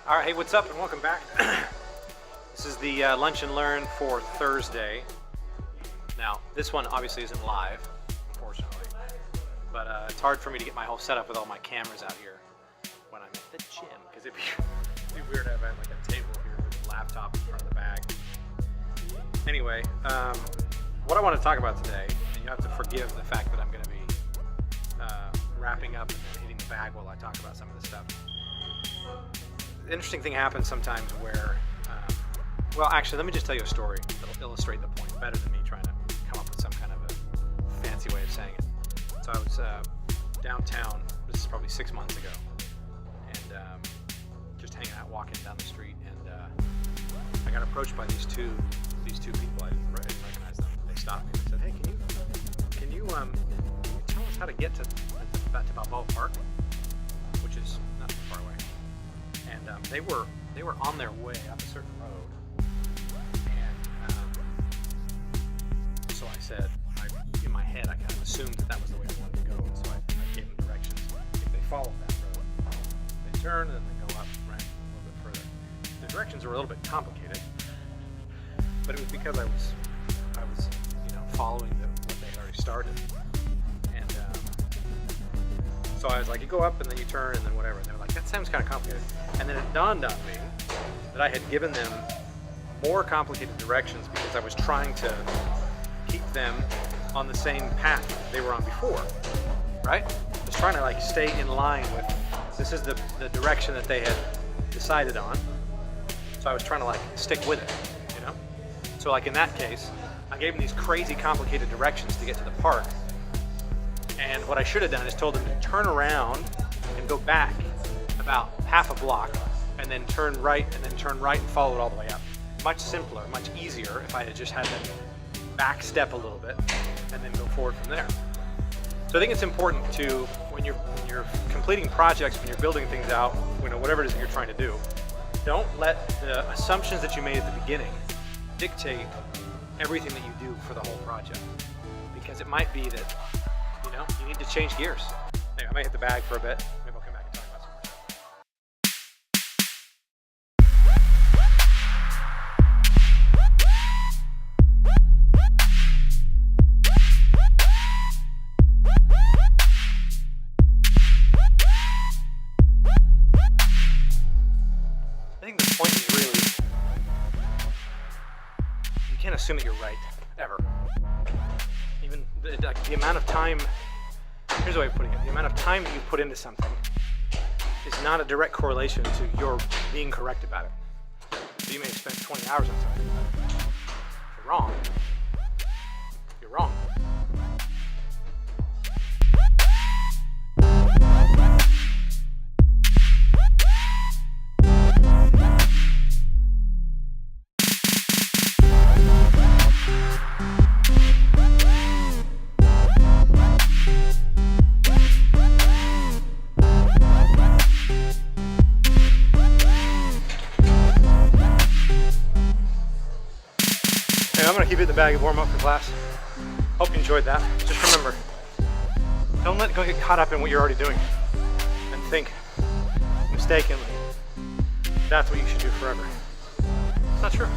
All right, hey, what's up and welcome back. This is the Lunch and Learn for Thursday. Now, this one obviously isn't live, unfortunately, but it's hard for me to get my whole setup with all my cameras out here when I'm at the gym, because it'd be weird to have like a table here with a laptop in front of the bag. Anyway, what I want to talk about today, and you have to forgive the fact that I'm going to be wrapping up and then hitting the bag while I talk about some of this stuff. The interesting thing happens sometimes where, well, actually, let me just tell you a story that'll illustrate the point better than me trying to come up with some kind of a fancy way of saying it. So I was downtown, this is probably 6 months ago, and just hanging out, walking down the street, and I got approached by these two people. I didn't recognize them. They stopped me and said, "Hey, can you tell us how to get to Balboa Park?" Which is not too far away. And they were on their way up a certain road, and so I said, in my head, I kind of assumed that was the way I wanted to go, and so I gave them directions. If they follow that road, they turn and then they go up, right, a little bit further. The directions were a little bit complicated, but it was because I was following what they had already started. And so I was like, you go up and then you turn and then whatever. And they were like, that sounds kind of complicated. And then it dawned on me that I had given them more complicated directions because I was trying to keep them on the same path they were on before, right? I was trying to stay in line with, this is the direction that they had decided on. So I was trying to stick with it, So in that case, I gave them these crazy complicated directions to get to the park. And what I should have done is told them to turn around and go back about half a block and then turn right and follow it all the way up. Much simpler, much easier if I had just had them back step a little bit and then go forward from there. So I think it's important to, when you're completing projects, when you're building things out, whatever it is that you're trying to do, don't let the assumptions that you made at the beginning dictate everything that you do for the whole project. Because it might be that you need to change gears. Anyway, I might hit the bag for a bit. Maybe I'll come back and talk about some more stuff. I think the point is really, you can't assume that you're right, ever. Even the amount of time, here's the way of putting it, the amount of time that you put into something is not a direct correlation to your being correct about it. So you may have spent 20 hours on something, but if you're wrong, you're wrong. I'm going to keep it in the bag and warm up for class. Hope you enjoyed that. Just remember, don't let it get caught up in what you're already doing and think mistakenly that's what you should do forever. It's not true.